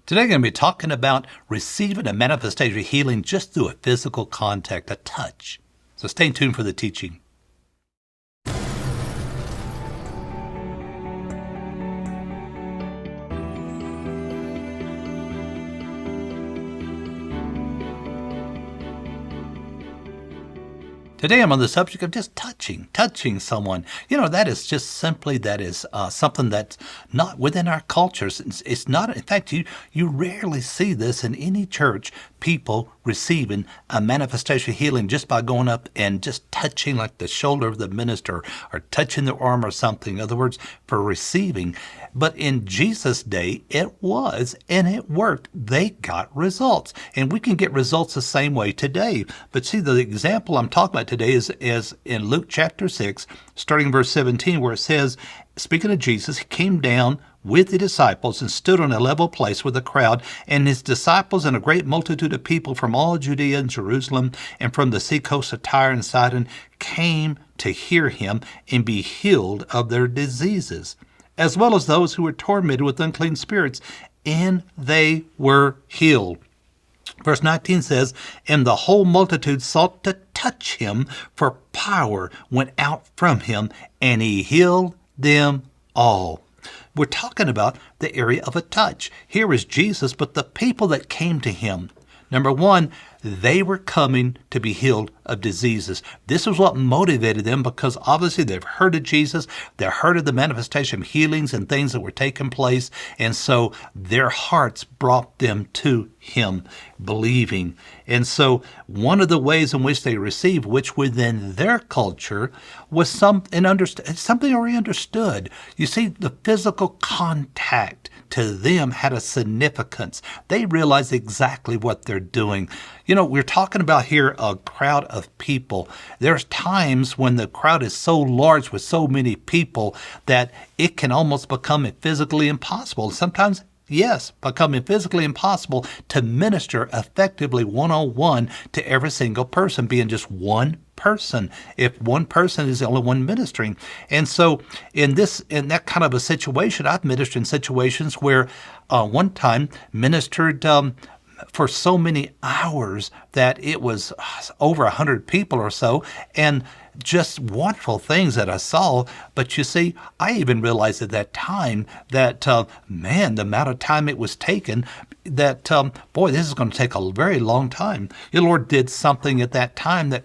Today I'm going to be talking about receiving a manifestation of healing just through a physical contact, a touch. So stay tuned for the teaching. Today I'm on the subject of just touching someone. That is just simply, something that's not within our cultures. It's not, in fact, you rarely see this in any church, people receiving a manifestation of healing just by going up and just touching like the shoulder of the minister or touching their arm or something. In other words, for receiving. But in Jesus' day, it was, and it worked. They got results. And we can get results the same way today. But see, the example I'm talking about today is in Luke chapter 6, starting verse 17, where it says, speaking of Jesus, he came down with the disciples and stood on a level place with the crowd, and his disciples and a great multitude of people from all Judea and Jerusalem and from the seacoast of Tyre and Sidon came to hear him and be healed of their diseases, as well as those who were tormented with unclean spirits, and they were healed. Verse 19 says, and the whole multitude sought to touch him, for power went out from him, and he healed them all. We're talking about the area of a touch. Here is Jesus, but the people that came to him, number one, they were coming to be healed of diseases. This was what motivated them, because obviously they've heard of Jesus, they've heard of the manifestation of healings and things that were taking place, and so their hearts brought them to him, believing. And so one of the ways in which they received, which within their culture was something already understood. You see, the physical contact to them had a significance. They realized exactly what they're doing. We're talking about here a crowd of people. There's times when the crowd is so large with so many people that it can almost become physically impossible. Sometimes, yes, becoming physically impossible to minister effectively one-on-one to every single person, being just one person, if one person is the only one ministering. And so in that kind of a situation, I've ministered in situations where one time ministered for so many hours that it was over 100 people or so, and just wonderful things that I saw. But you see, I even realized at that time that, the amount of time it was taken, that, this is going to take a very long time. The Lord did something at that time that,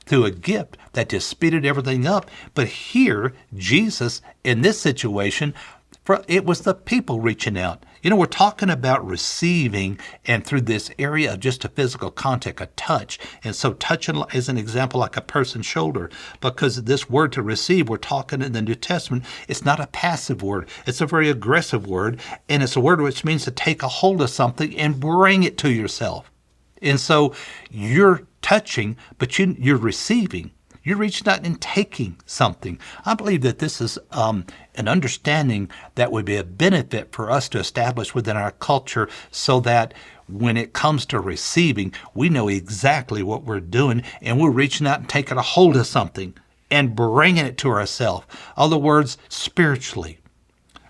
through a gift, that just speeded everything up. But here, Jesus, in this situation, it was the people reaching out. We're talking about receiving, and through this area of just a physical contact, a touch. And so touching is an example like a person's shoulder, because this word to receive, we're talking in the New Testament, it's not a passive word. It's a very aggressive word, and it's a word which means to take a hold of something and bring it to yourself. And so you're touching, but you're receiving. You're reaching out and taking something. I believe that this is an understanding that would be a benefit for us to establish within our culture, so that when it comes to receiving, we know exactly what we're doing, and we're reaching out and taking a hold of something and bringing it to ourselves. In other words, spiritually.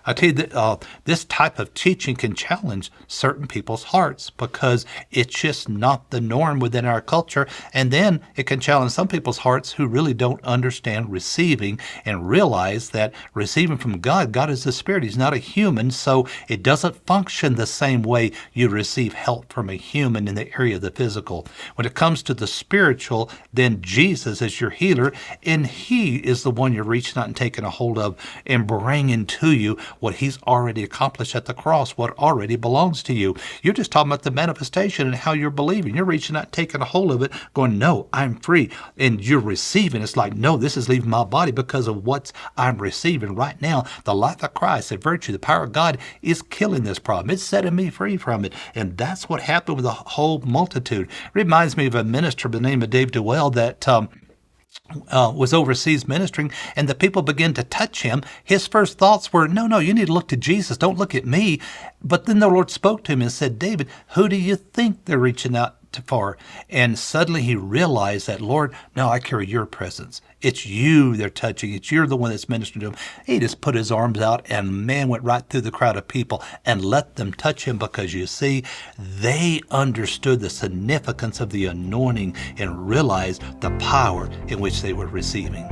I tell you that this type of teaching can challenge certain people's hearts, because it's just not the norm within our culture. And then it can challenge some people's hearts who really don't understand receiving and realize that receiving from God is the Spirit. He's not a human, so it doesn't function the same way you receive help from a human in the area of the physical. When it comes to the spiritual, then Jesus is your healer, and he is the one you're reaching out and taking a hold of and bringing to you what he's already accomplished at the cross, what already belongs to you. You're just talking about the manifestation and how you're believing. You're reaching out, taking a hold of it, going, no, I'm free. And you're receiving. It's like, no, this is leaving my body because of what I'm receiving right now. The life of Christ, the virtue, the power of God is killing this problem. It's setting me free from it. And that's what happened with the whole multitude. Reminds me of a minister by the name of Dave Dewell that was overseas ministering, and the people began to touch him. His first thoughts were, no, you need to look to Jesus. Don't look at me. But then the Lord spoke to him and said, David, who do you think they're reaching out for? And suddenly he realized that, Lord, no, I carry your presence. It's you they're touching. It's you're the one that's ministering to them. He just put his arms out, and man went right through the crowd of people and let them touch him, because you see, they understood the significance of the anointing and realized the power in which they were receiving.